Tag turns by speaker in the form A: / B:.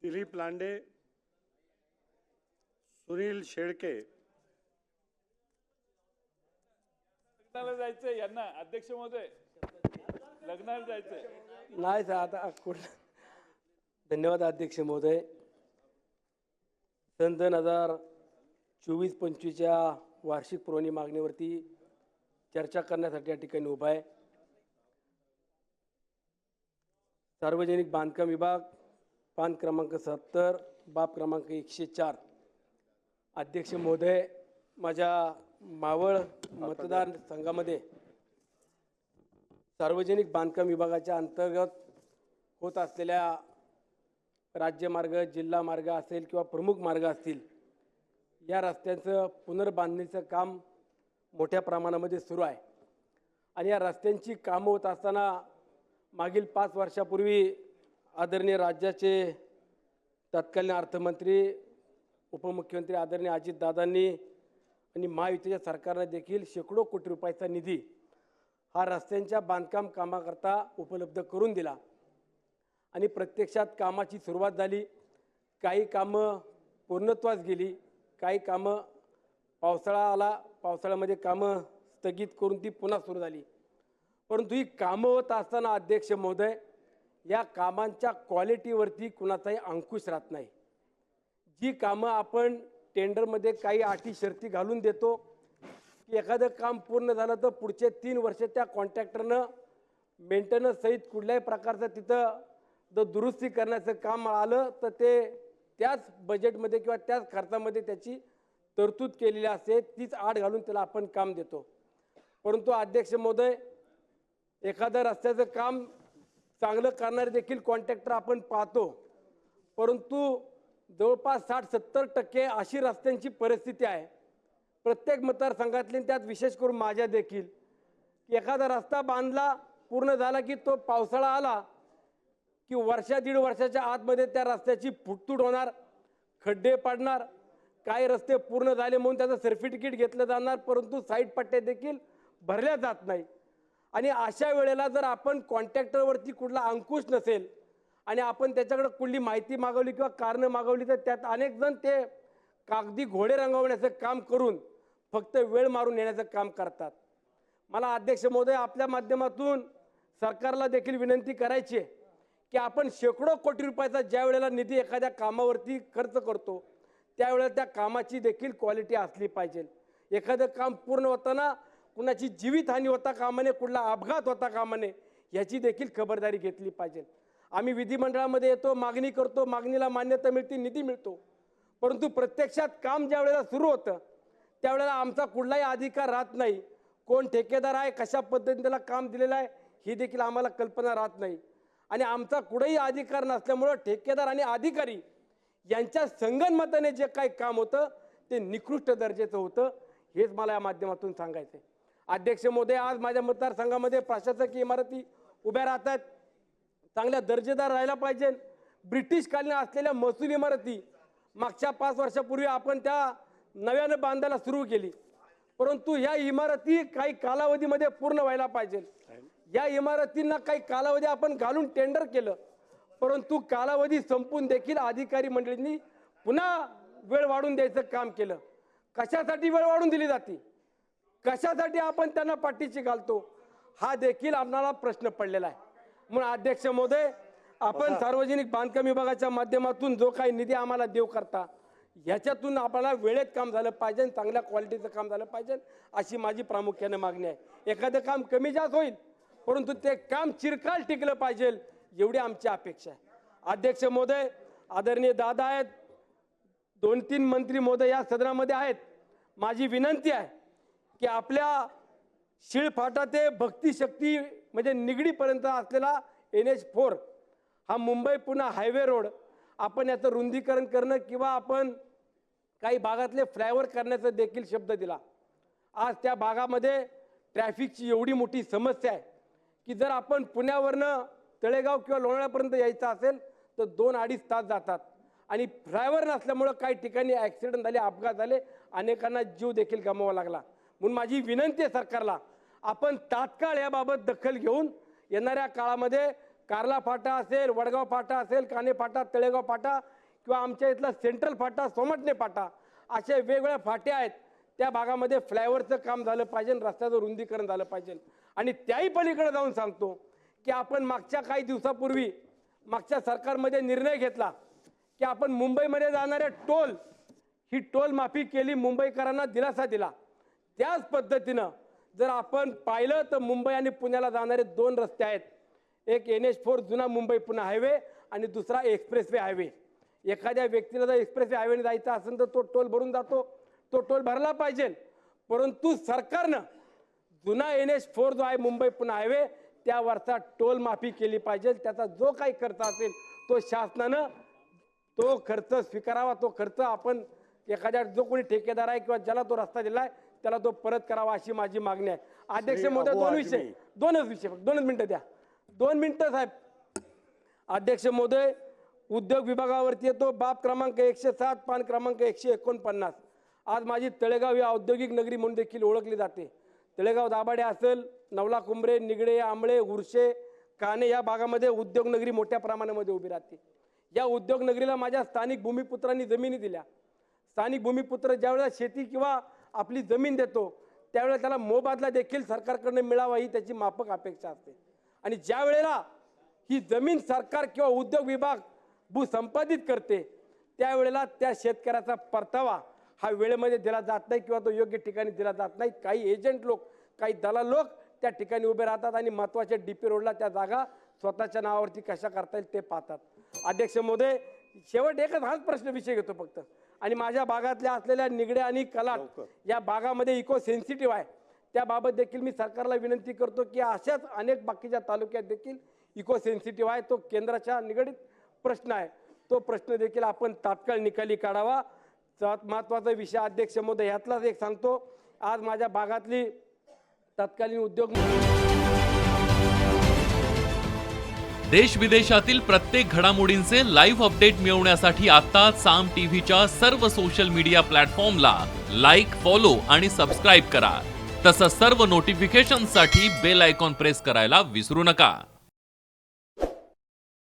A: दिलीप लांडे, सुनील शेळके,
B: लग्नाला जायचंय यांना अध्यक्ष महोदय, लग्नाला जायचंय.
C: नाही सर आता धन्यवाद अध्यक्ष महोदय. सन 2024-25च्या वार्षिक पुरवणी मागणीवरती चर्चा करण्यासाठी या ठिकाणी उभा आहे. सार्वजनिक बांधकाम विभाग, पान क्रमांक 70, बाब क्रमांक 104. अध्यक्ष महोदय, माझ्या मावळ मतदारसंघामध्ये सार्वजनिक बांधकाम विभागाच्या अंतर्गत होत असलेल्या राज्यमार्ग, जिल्हा मार्ग असेल किंवा प्रमुख मार्ग असतील, या रस्त्यांचं पुनर्बांधणीचं काम मोठ्या प्रमाणामध्ये सुरू आहे. आणि या रस्त्यांची कामं होत असताना मागील 5 वर्षापूर्वी आदरणीय राज्याचे तत्कालीन अर्थमंत्री, उपमुख्यमंत्री आदरणीय अजितदादांनी आणि महायुतीच्या सरकारने देखील शेकडो कोटी रुपयाचा निधी हा रस्त्यांच्या बांधकाम कामाकरता उपलब्ध करून दिला. आणि प्रत्यक्षात कामाची सुरुवात झाली. काही कामं पूर्णत्वास गेली, काही कामं पावसाळा आला, पावसाळ्यामध्ये कामं स्थगित करून ती पुन्हा सुरू झाली. परंतु ही कामं होत असताना अध्यक्ष महोदय, या कामांच्या क्वालिटीवरती कुणाचाही अंकुश राहत नाही. जी कामं आपण टेंडरमध्ये काही अटी शर्ती घालून देतो की एखादं काम पूर्ण झालं तर पुढचे 3 वर्ष त्या कॉन्ट्रॅक्टरनं मेंटेनन्स सहित कुठल्याही प्रकारचं तिथं जर दुरुस्ती करण्याचं काम आलं तर ते त्याच बजेटमध्ये किंवा त्याच खर्चामध्ये त्याची तरतूद केलेली असते, तीच आड घालून त्याला आपण काम देतो. परंतु अध्यक्ष महोदय, एखादं रस्त्याचं काम चांगलं करणारे देखील कॉन्ट्रॅक्टर आपण पाहतो, परंतु जवळपास 60-70% अशी रस्त्यांची परिस्थिती आहे प्रत्येक मतदारसंघातली, त्यात विशेष करून माझ्या देखील, की एखादा रस्ता बांधला पूर्ण झाला की तो पावसाळा आला की वर्षा-दीड वर्षाच्या आतमध्ये त्या रस्त्याची फुटतूट होणार, खड्डे पडणार, काही रस्ते पूर्ण झाले म्हणून त्याचं सर्टिफिकेट घेतलं जाणार, परंतु साईड पट्ट्या देखील भरल्या जात नाही. आणि अशा वेळेला जर आपण कॉन्ट्रॅक्टरवरती कुठला अंकुश नसेल आणि आपण त्याच्याकडे कुठली माहिती मागवली किंवा कारणं मागवली तर त्यात अनेक जण ते कागदी घोडे रंगवण्याचं काम करून फक्त वेळ मारून नेण्याचं काम करतात. मला अध्यक्ष महोदय आपल्या माध्यमातून सरकारला देखील विनंती करायची आहे की आपण शेकडो कोटी रुपयाचा ज्या वेळेला निधी एखाद्या कामावरती खर्च करतो त्यावेळेला त्या कामाची देखील क्वालिटी असली पाहिजे. एखादं काम पूर्ण होताना कुणाची जीवितहानी होता कामा नये, कुठला अपघात होता कामा नये, याची देखील खबरदारी घेतली पाहिजे. आम्ही विधिमंडळामध्ये येतो, मागणी करतो, मागणीला मान्यता मिळते, निधी मिळतो, परंतु प्रत्यक्षात काम ज्या वेळेला सुरू होतं त्यावेळेला आमचा कुठलाही अधिकार राहत नाही. कोण ठेकेदार आहे, कशा पद्धतीने त्याला काम दिलेलं आहे ही देखील आम्हाला कल्पना राहत नाही. आणि आमचा कुठेही अधिकार नसल्यामुळं ठेकेदार आणि अधिकारी यांच्या संगनमताने जे काही काम होतं ते निकृष्ट दर्जाचं होतं, हेच मला या माध्यमातून सांगायचं आहे. अध्यक्ष महोदय, आज माझ्या मतदारसंघामध्ये प्रशासकीय इमारती उभ्या राहतात, चांगल्या दर्जेदार राहायला पाहिजे. ब्रिटिशकालीन असलेल्या महसूल इमारती मागच्या 5 वर्षापूर्वी आपण त्या नव्यानं बांधायला सुरू केली, परंतु या इमारती काही कालावधीमध्ये पूर्ण व्हायला पाहिजे. या इमारतींना काही कालावधी आपण घालून टेंडर केलं, परंतु कालावधी संपून देखील अधिकारी मंडळींनी पुन्हा वेळ वाढून द्यायचं काम केलं. कशासाठी वेळ वाढून दिली जाते, कशासाठी आपण त्यांना पाठीशी घालतो, हा देखील आपल्याला प्रश्न पडलेला आहे. म्हणून अध्यक्ष महोदय, आपण सार्वजनिक बांधकाम विभागाच्या माध्यमातून जो काही निधी आम्हाला देऊ करता ह्याच्यातून आपल्याला वेळेत काम झालं पाहिजे, चांगल्या क्वालिटीचं काम झालं पाहिजे, अशी माझी प्रामुख्याने मागणी आहे. एखादं काम कमी जास्त होईल परंतु ते काम चिरकाल टिकलं पाहिजे, एवढी आमची अपेक्षा आहे. अध्यक्ष महोदय, आदरणीय दादा आहेत, 2-3 मंत्री महोदय या सदनामध्ये आहेत, माझी विनंती आहे की आपल्या शिळफाटा ते भक्ती शक्ती म्हणजे निगडीपर्यंत असलेला NH4 हा मुंबई पुणे हायवे रोड आपण याचं रुंदीकरण करणं किंवा आपण काही भागातले फ्लायओव्हर करण्याचा देखील शब्द दिला. आज त्या भागामध्ये ट्रॅफिकची एवढी मोठी समस्या आहे की जर आपण पुण्यावरनं तळेगाव किंवा लोणावळ्यापर्यंत यायचं असेल तर 2-2.5 तास जातात. आणि फ्लायओव्हर नसल्यामुळं काही ठिकाणी ॲक्सिडेंट झाले, अपघात झाले, अनेकांना जीव देखील गमवावा लागला. म्हणून माझी विनंती आहे सरकारला, आपण तात्काळ याबाबत दखल घेऊन येणाऱ्या काळामध्ये कार्ला फाटा असेल, वडगाव फाटा असेल, काने फाटा, तळेगाव फाटा किंवा आमच्या इथला सेंट्रल फाटा, सोमटणे फाटा, अशा वेगवेगळ्या फाट्या आहेत. त्या भागामध्ये फ्लायओव्हरचं काम झालं पाहिजे, रस्त्याचं रुंदीकरण झालं पाहिजे. आणि त्याही पलीकडे जाऊन सांगतो की आपण मागच्या काही दिवसापूर्वी मागच्या सरकारमध्ये निर्णय घेतला की आपण मुंबईमध्ये जाणारे टोल, ही टोल माफी केली, मुंबईकरांना दिलासा दिला. त्याच पद्धतीनं जर आपण पाहिलं तर मुंबई आणि पुण्याला जाणारे 2 रस्ते आहेत. एक NH4 जुना मुंबई पुणे हायवे आणि दुसरा एक्सप्रेसवे हायवे. एखाद्या व्यक्तीला जर एक्सप्रेसवे हायवेने जायचं असेल तर तो टोल भरून जातो, तो टोल भरला पाहिजे. परंतु सरकारनं जुना NH4 जो आहे मुंबई पुणे हायवे त्यावरचा टोल माफी केली पाहिजे. त्याचा जो काही खर्च असेल तो शासनानं तो खर्च स्वीकारावा. तो खर्च आपण एखाद्या जो कोणी ठेकेदार आहे किंवा ज्याला तो रस्ता दिलाय त्याला तो परत करावा अशी माझी मागणी आहे. अध्यक्ष महोदय, 2 विषय, 2च विषय, 2च मिनिटं द्या, 2 मिनिटं साहेब. अध्यक्ष महोदय, उद्योग विभागावरती येतो. बाब क्रमांक 107, पान क्रमांक 149. आज माझी तळेगाव ही औद्योगिक नगरी म्हणून देखील ओळखली जाते. तळेगाव दाभाडे असेल, नवला कुंभरे, निगडे, आंबळे, उर्शे, काने या भागामध्ये उद्योग नगरी मोठ्या प्रमाणामध्ये उभी राहते. या उद्योग नगरीला माझ्या स्थानिक भूमिपुत्रांनी जमिनी दिल्या. स्थानिक भूमिपुत्र ज्यावेळेला शेती किंवा आपली जमीन देतो त्यावेळेला त्याला मोबदला देखील सरकारकडून मिळावा ही त्याची माफक अपेक्षा असते. आणि ज्या वेळेला ही जमीन सरकार किंवा उद्योग विभाग भूसंपादित करते त्यावेळेला त्या शेतकऱ्याचा परतावा हा वेळेमध्ये दिला जात नाही किंवा तो योग्य ठिकाणी दिला जात नाही. काही एजंट लोक, काही दलाल लोक त्या ठिकाणी उभे राहतात आणि महत्त्वाच्या DP रोडला त्या जागा स्वतःच्या नावावरती कशा करता येईल ते पाहतात. अध्यक्ष महोदय, शेवट एकच हाच प्रश्न विषय घेतो फक्त. आणि माझ्या भागातल्या असलेल्या निगडे आणि कलाट या भागामध्ये इको सेन्सिटिव्ह आहे. त्याबाबत देखील मी सरकारला विनंती करतो की अशाच अनेक बाकीच्या तालुक्यात देखील इको सेन्सिटिव्ह आहे. तो केंद्राच्या निगडीत प्रश्न आहे. तो प्रश्न देखील आपण तात्काळ निकाली काढावा. महत्त्वाचा विषय अध्यक्ष महोदय यातलाच एक सांगतो. आज माझ्या भागातली तत्कालीन उद्योग
A: देश विदेशातील प्रत्येक घडामोडींचे लाईव्ह अपडेट मिळवण्यासाठी आता साम टीव्हीच्या सर्व सोशल मीडिया प्लॅटफॉर्मला लाईक, फॉलो आणि सबस्क्राईब करा. तसंच सर्व नोटिफिकेशनसाठी बेल आयकॉन प्रेस करायला विसरू नका.